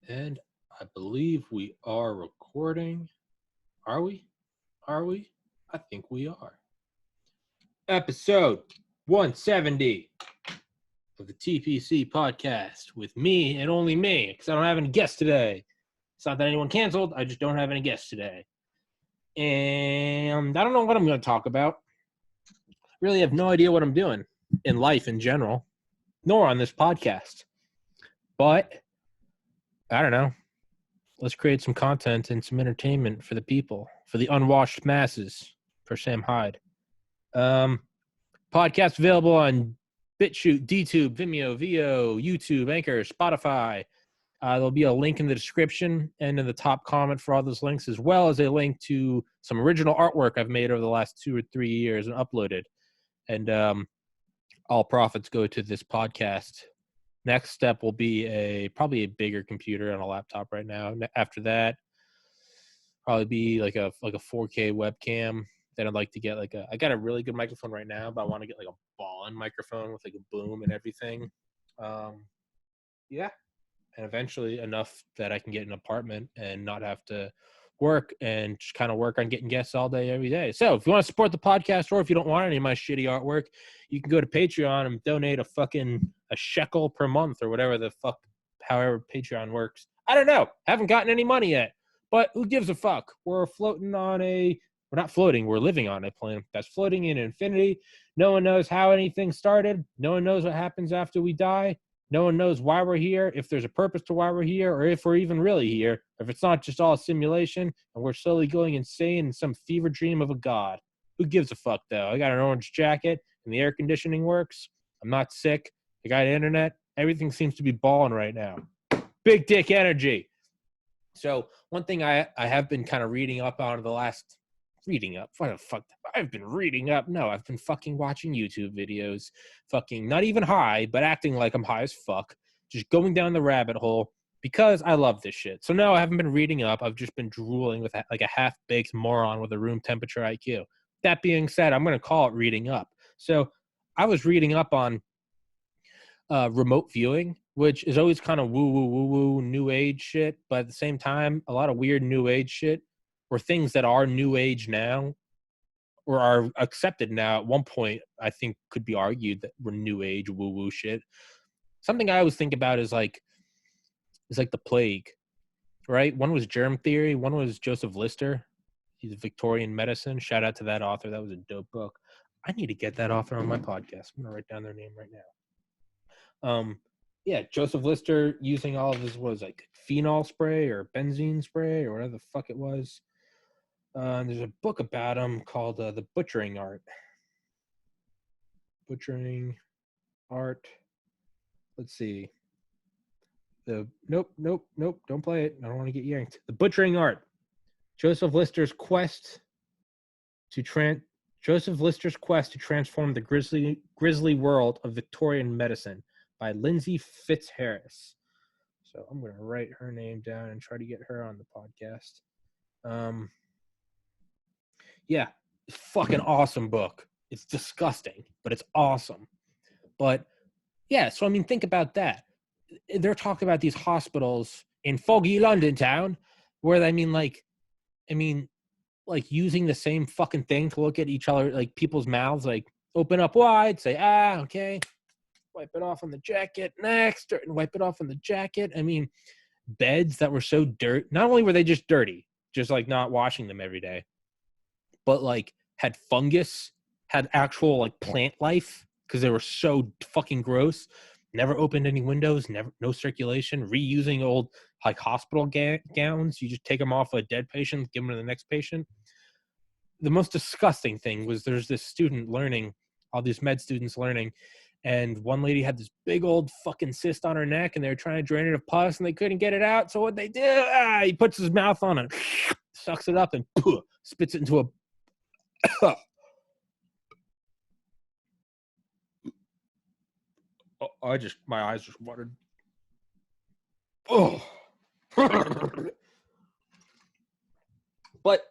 And I believe we are recording. Are we? Are we? I think we are. Episode 170 of the TPC podcast with me and only me, because I don't have any guests today. It's not that anyone canceled. I just don't have any guests today. And I don't know what I'm going to talk about. Really have no idea what I'm doing in life in general, nor on this podcast. But I don't know. Let's create some content and some entertainment for the people, for the unwashed masses, for Sam Hyde. Podcast available on BitChute, DTube, Vimeo, VO, YouTube, Anchor, Spotify. There'll be a link in the description and in the top comment for all those links, as well as a link to some original artwork I've made over the last 2 or 3 years and uploaded. And all profits go to this podcast. Next step will be probably a bigger computer on a laptop right now. After that, probably be like a 4K webcam. Then I'd like to get I got a really good microphone right now, but I want to get like a ball-in microphone with like a boom and everything. Yeah. And eventually enough that I can get an apartment and not have to work and just kind of work on getting guests all day, every day. So if you want to support the podcast, or if you don't want any of my shitty artwork, you can go to Patreon and donate a shekel per month or whatever the fuck, however Patreon works. I don't know. Haven't gotten any money yet, but who gives a fuck? We're not floating. We're living on a plane that's floating in infinity. No one knows how anything started. No one knows what happens after we die. No one knows why we're here, if there's a purpose to why we're here, or if we're even really here, if it's not just all a simulation and we're slowly going insane in some fever dream of a god. Who gives a fuck, though? I got an orange jacket and the air conditioning works. I'm not sick. I got internet. Everything seems to be balling right now. Big dick energy. So one thing I have been kind of reading up on what the fuck? I've been reading up. No, I've been fucking watching YouTube videos. Fucking not even high, but acting like I'm high as fuck. Just going down the rabbit hole because I love this shit. So no, I haven't been reading up. I've just been drooling with like a half-baked moron with a room temperature IQ. That being said, I'm going to call it reading up. So I was reading up on remote viewing, which is always kind of woo-woo new age shit. But at the same time, a lot of weird new age shit, or things that are new age now or are accepted now at one point, I think could be argued that were new age woo-woo shit. Something I always think about is like the plague, right? One was germ theory. One was Joseph Lister. He's a Victorian medicine. Shout out to that author. That was a dope book. I need to get that author on my podcast. I'm going to write down their name right now. Yeah, Joseph Lister using all of his, phenol spray or benzene spray or whatever the fuck it was. There's a book about him called The Butchering Art. Butchering Art. Let's see. Nope, don't play it. I don't want to get yanked. The Butchering Art. Joseph Lister's quest to transform the grisly world of Victorian medicine by Lindsay Fitzharris. So I'm going to write her name down and try to get her on the podcast. Yeah, it's fucking awesome book. It's disgusting, but it's awesome. But yeah, so I mean, think about that. They're talking about these hospitals in foggy London town where using the same fucking thing to look at each other, like people's mouths, like open up wide, say, okay, wipe it off on the jacket, next, and wipe it off on the jacket. I mean, beds that were so dirty. Not only were they just dirty, just like not washing them every day, but like had fungus, had actual like plant life because they were so fucking gross. Never opened any windows, no circulation, reusing old like hospital gowns. You just take them off a dead patient, give them to the next patient. The most disgusting thing was there's this student learning, all these med students learning, and one lady had this big old fucking cyst on her neck and they were trying to drain it of pus and they couldn't get it out. So what they did, he puts his mouth on it, sucks it up and spits it into a my eyes just watered. Oh. But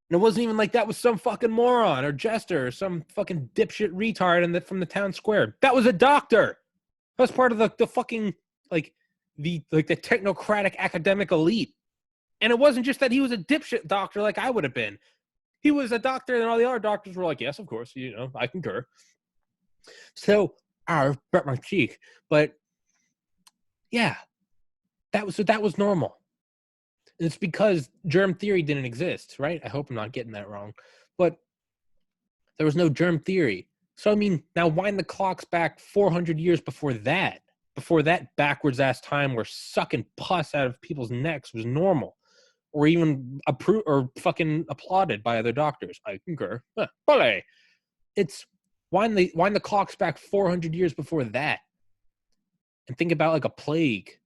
it wasn't even like that was some fucking moron or jester or some fucking dipshit retard from the town square. That was a doctor. That was part of the fucking, like, the technocratic academic elite. And it wasn't just that he was a dipshit doctor like I would have been. He was a doctor, and all the other doctors were like, yes, of course, I concur. So, I burnt my cheek. But yeah, that was normal. It's because germ theory didn't exist, right? I hope I'm not getting that wrong. But there was no germ theory. So, I mean, now wind the clocks back 400 years before that. Before that backwards ass time where sucking pus out of people's necks was normal, or even approved or fucking applauded by other doctors. I concur. But it's wind the clocks back 400 years before that, and think about like a plague.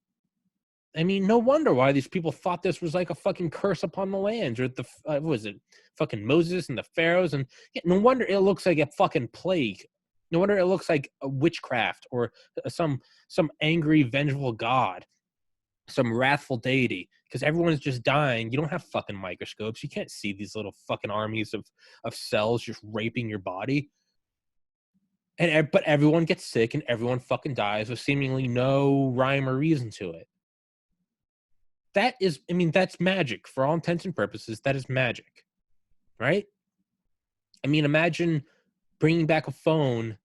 I mean, no wonder why these people thought this was like a fucking curse upon the lands, or what was it, fucking Moses and the pharaohs, and yeah, no wonder it looks like a fucking plague. No wonder it looks like a witchcraft or some angry, vengeful god, some wrathful deity, because everyone's just dying. You don't have fucking microscopes. You can't see these little fucking armies of cells just raping your body. But everyone gets sick and everyone fucking dies with seemingly no rhyme or reason to it. That is, I mean, that's magic. For all intents and purposes, that is magic, right? I mean, imagine bringing back a phone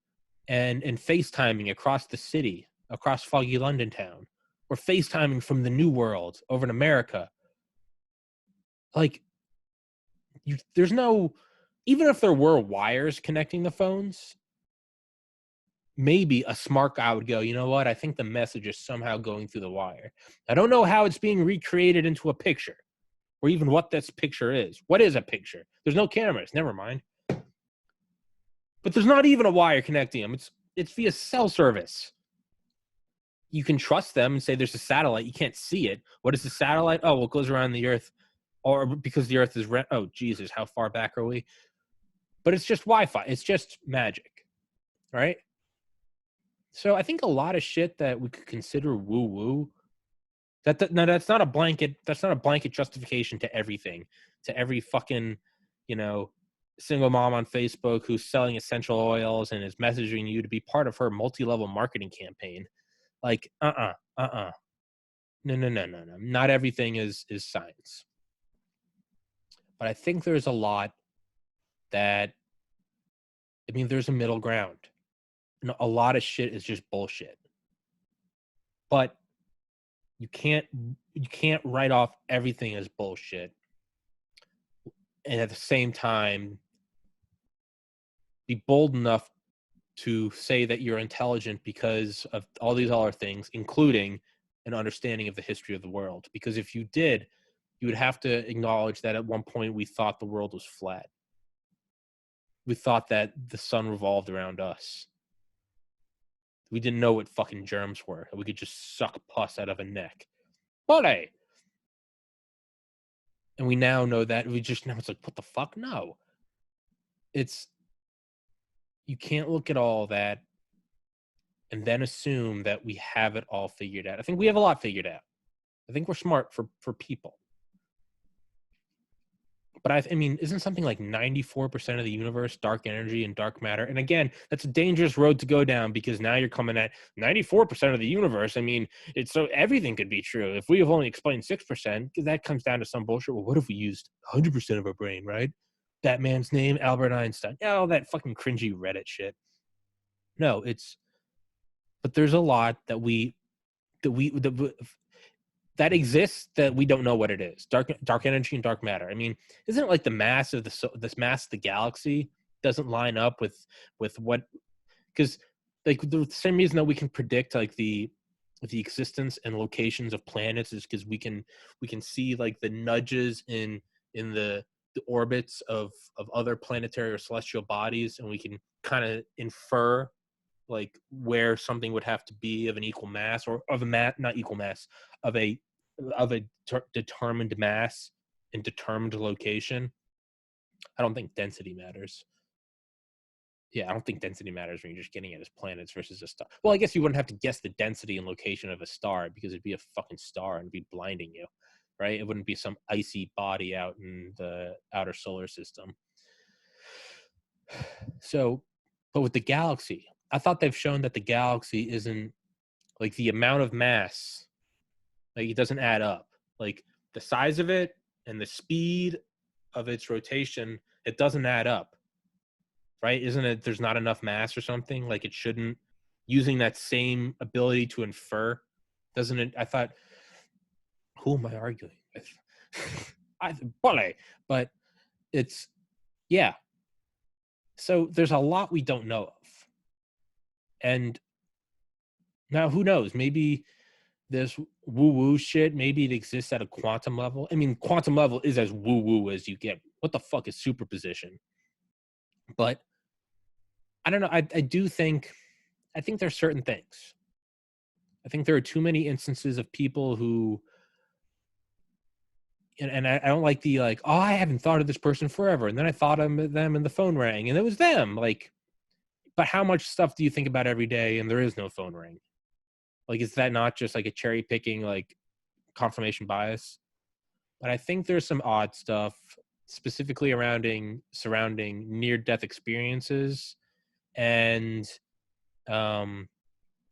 and FaceTiming across the city, across foggy London town, or FaceTiming from the New World over in America. Like, there's no, even if there were wires connecting the phones, maybe a smart guy would go, you know what? I think the message is somehow going through the wire. I don't know how it's being recreated into a picture, or even what this picture is. What is a picture? There's no cameras. Never mind. But there's not even a wire connecting them. It's via cell service. You can trust them and say there's a satellite. You can't see it. What is the satellite? Oh, well, it goes around the Earth, or because the Earth is oh Jesus, how far back are we? But it's just Wi-Fi. It's just magic, right? So I think a lot of shit that we could consider woo-woo. Now that's not a blanket. That's not a blanket justification to everything, to every fucking, single mom on Facebook who's selling essential oils and is messaging you to be part of her multi-level marketing campaign. Like, no. Not everything is science. But I think there's a lot that, I mean, there's a middle ground. And a lot of shit is just bullshit. But you can't write off everything as bullshit. And at the same time, be bold enough to say that you're intelligent because of all these other things, including an understanding of the history of the world. Because if you did, you would have to acknowledge that at one point we thought the world was flat. We thought that the sun revolved around us. We didn't know what fucking germs were. We could just suck pus out of a neck. But and we now know that. Now it's like, what the fuck? No. You can't look at all that and then assume that we have it all figured out. I think we have a lot figured out. I think we're smart for people. But I mean, isn't something like 94% of the universe dark energy and dark matter? And again, that's a dangerous road to go down, because now you're coming at 94% of the universe. I mean, it's so everything could be true. If we have only explained 6%, that comes down to some bullshit. Well, what if we used 100% of our brain, right? That man's name, Albert Einstein. Yeah, all that fucking cringy Reddit shit. No, but there's a lot that that exists that we don't know what it is. Dark energy and dark matter. I mean, isn't it like the mass of this mass of the galaxy doesn't line up with what? Because like the same reason that we can predict like the existence and locations of planets is because we can see like the nudges in the orbits of other planetary or celestial bodies, and we can kind of infer like where something would have to be of an equal mass, or of a not equal mass, of a determined mass and determined location. I don't think density matters. Yeah, I don't think density matters when you're just getting it as planets versus a star. Well, I guess you wouldn't have to guess the density and location of a star, because it'd be a fucking star and it'd be blinding you, right? It wouldn't be some icy body out in the outer solar system. So, but with the galaxy, I thought they've shown that the galaxy isn't like the amount of mass Like, it doesn't add up. Like, the size of it and the speed of its rotation, it doesn't add up, right? Isn't it? There's not enough mass or something. Like, it shouldn't. Using that same ability to infer, doesn't it? I thought, who am I arguing with? Bully, but it's yeah. So there's a lot we don't know of, and now who knows? Maybe this woo-woo shit, maybe it exists at a quantum level. I mean, quantum level is as woo-woo as you get. What the fuck is superposition? But I don't know. I think there's certain things. I think there are too many instances of people who, and I don't like the like, oh, I haven't thought of this person forever, and then I thought of them and the phone rang, and it was them. Like, but how much stuff do you think about every day, and there is no phone ring? Like, is that not just like a cherry picking, like confirmation bias? But I think there's some odd stuff, specifically surrounding near-death experiences and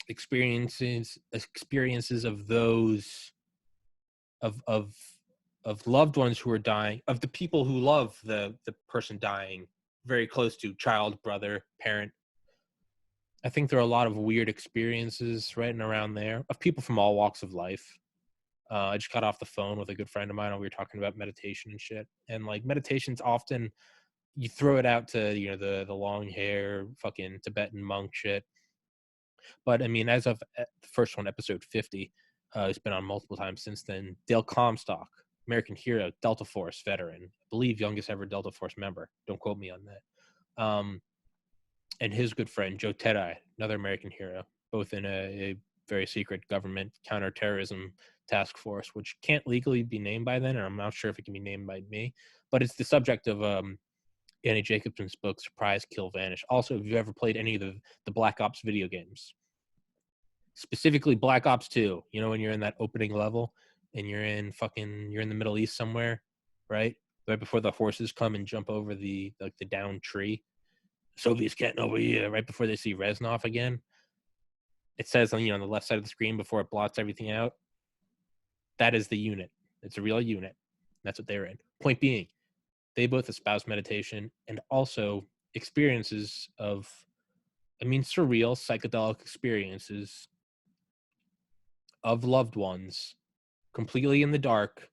experiences of those of loved ones who are dying, of the people who love the person dying, very close to, child, brother, parent. I think there are a lot of weird experiences right and around there of people from all walks of life. I just got off the phone with a good friend of mine, and we were talking about meditation and shit. And like, meditation's often, you throw it out to, the long hair fucking Tibetan monk shit. But I mean, as of the first one, episode 50, it's been on multiple times since then. Dale Comstock, American hero, Delta Force veteran, I believe youngest ever Delta Force member. Don't quote me on that. And his good friend Joe Tedai, another American hero, both in a very secret government counterterrorism task force, which can't legally be named by then, and I'm not sure if it can be named by me. But it's the subject of Annie Jacobson's book, Surprise, Kill, Vanish. Also, if you ever played any of the Black Ops video games, specifically Black Ops 2, when you're in that opening level and you're in the Middle East somewhere, right? Right before the horses come and jump over the downed tree. Soviets getting over here right before they see Reznov again. It says on the left side of the screen before it blots everything out. That is the unit. It's a real unit. That's what they're in. Point being, they both espouse meditation and also experiences of, surreal psychedelic experiences of loved ones completely in the dark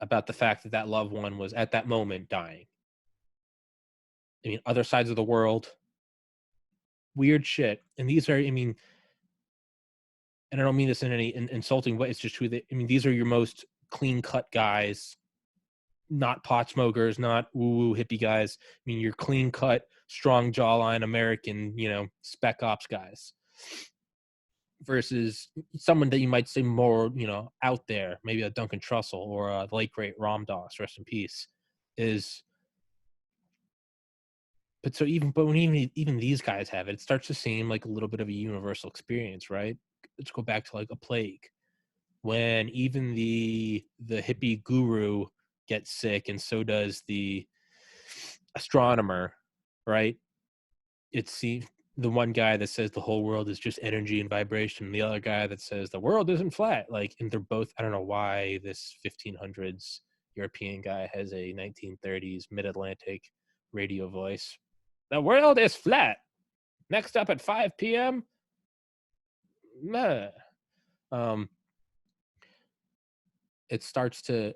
about the fact that loved one was at that moment dying. Other sides of the world, weird shit. And these are, and I don't mean this in any insulting way, it's just true that, these are your most clean-cut guys, not pot smokers, not woo-woo hippie guys. You're clean-cut, strong jawline American, spec ops guys. Versus someone that you might say more, out there, maybe a Duncan Trussell or a late great Ram Dass, rest in peace, is. But when even these guys have it, it starts to seem like a little bit of a universal experience, right? Let's go back to like a plague, when even the hippie guru gets sick, and so does the astronomer, right? It's the one guy that says the whole world is just energy and vibration, and the other guy that says the world isn't flat. Like, and they're both, I don't know why this 1500s European guy has a 1930s mid-Atlantic radio voice. The world is flat. Next up at 5 p.m. It starts to,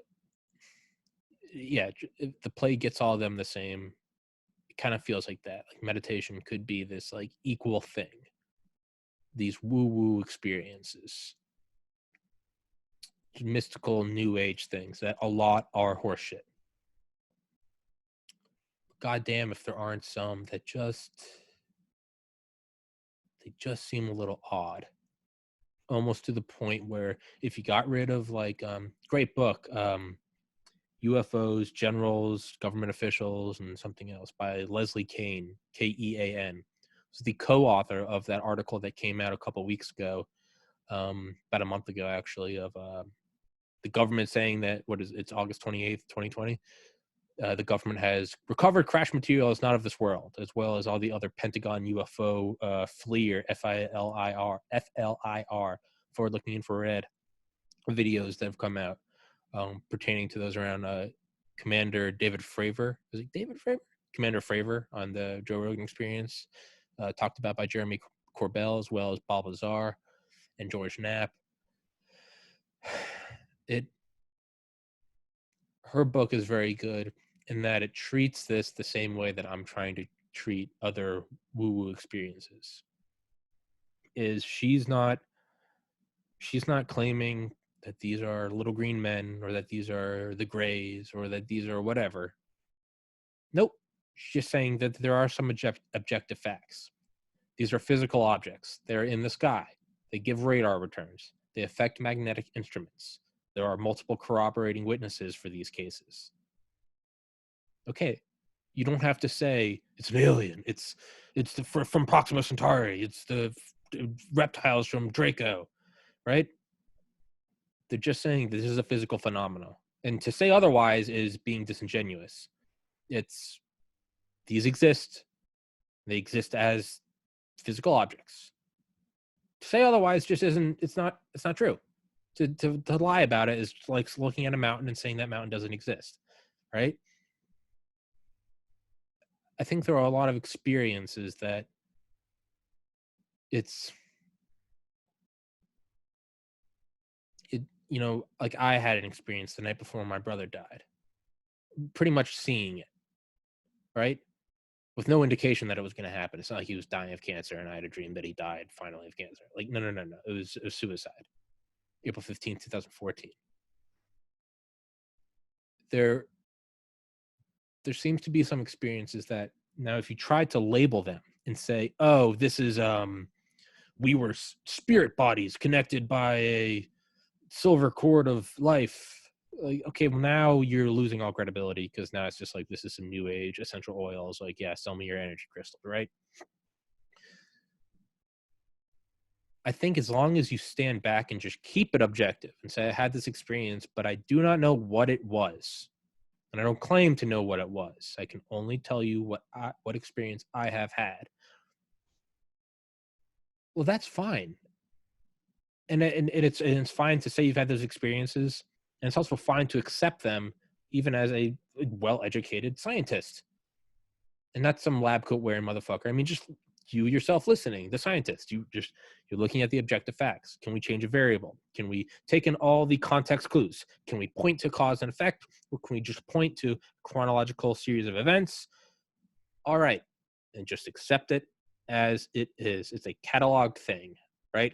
the play gets all of them the same. It kind of feels like that. Like, meditation could be this like equal thing. These woo-woo experiences, mystical new age things that a lot are horseshit. God damn if there aren't some that they just seem a little odd. Almost to the point where if you got rid of like great book, UFOs, Generals, Government Officials, and something else by Leslie Kean, Kean. Was the co-author of that article that came out a couple weeks ago, about a month ago actually, of the government saying that it's August 28th, 2020. The government has recovered crash materials not of this world, as well as all the other Pentagon UFO FLIR, FLIR, forward-looking infrared videos that have come out pertaining to those around Commander David Fravor. Is it David Fravor? Commander Fravor on the Joe Rogan Experience, talked about by Jeremy Corbell, as well as Bob Lazar and George Knapp. Her book is very good in that it treats this the same way that I'm trying to treat other woo-woo experiences. Is she's not claiming that these are little green men, or that these are the Greys, or that these are whatever. Nope. She's just saying that there are some objective facts. These are physical objects. They're in the sky. They give radar returns. They affect magnetic instruments. There are multiple corroborating witnesses for these cases. Okay, you don't have to say it's an alien. It's from Proxima Centauri. It's the reptiles from Draco, right? They're just saying this is a physical phenomenon, and to say otherwise is being disingenuous. These exist. They exist as physical objects. To say otherwise just isn't. It's not true. To lie about it is like looking at a mountain and saying that mountain doesn't exist, right? I think there are a lot of experiences that like I had an experience the night before my brother died, pretty much seeing it, right? With no indication that it was going to happen. It's not like he was dying of cancer and I had a dream that he died finally of cancer. Like, no. It was suicide. April 15th, 2014. There seems to be some experiences that now, if you try to label them and say, oh, this is, we were spirit bodies connected by a silver cord of life. Like, okay, well, now you're losing all credibility, because now it's just like, this is some new age essential oils. Like, yeah, sell me your energy crystal, right? I think as long as you stand back and just keep it objective and say, I had this experience, but I do not know what it was. And I don't claim to know what it was. I can only tell you what experience I have had. Well, that's fine. And it's fine to say you've had those experiences. And it's also fine to accept them, even as a well-educated scientist. And not some lab coat wearing motherfucker. I mean, just you yourself listening, the scientist. You're looking at the objective facts. Can we change a variable? Can we take in all the context clues? Can we point to cause and effect? Or can we just point to chronological series of events? All right. And just accept it as it is. It's a catalog thing, right?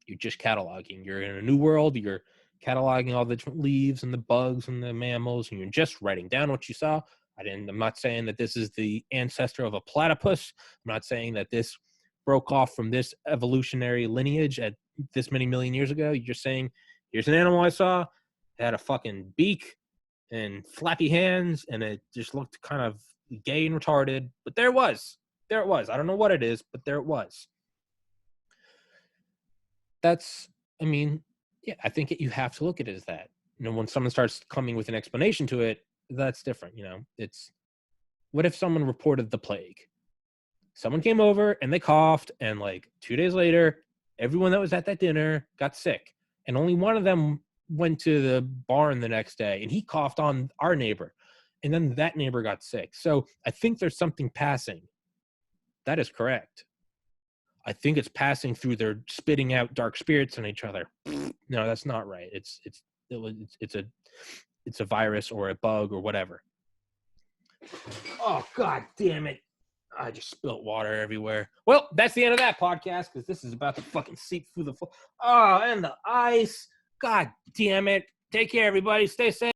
You're just cataloging. You're in a new world. You're cataloging all the different leaves and the bugs and the mammals, and you're just writing down what you saw. I'm not saying that this is the ancestor of a platypus. I'm not saying that this broke off from this evolutionary lineage at this many million years ago. You're just saying, here's an animal I saw. It had a fucking beak and flappy hands, and it just looked kind of gay and retarded. But there it was. There it was. I don't know what it is, but there it was. I think you have to look at it as that. When someone starts coming with an explanation to it, that's different. It's, what if someone reported the plague? Someone came over and they coughed, and like 2 days later, everyone that was at that dinner got sick, and only one of them went to the barn the next day, and he coughed on our neighbor, and then that neighbor got sick. So I think there's something passing. That is correct. I think it's passing through their spitting out dark spirits on each other. No, that's not right. It's a virus or a bug or whatever. Oh, God damn it. I just spilt water everywhere. Well, that's the end of that podcast, because this is about to fucking seep through the floor. Oh, and the ice. God damn it. Take care, everybody. Stay safe.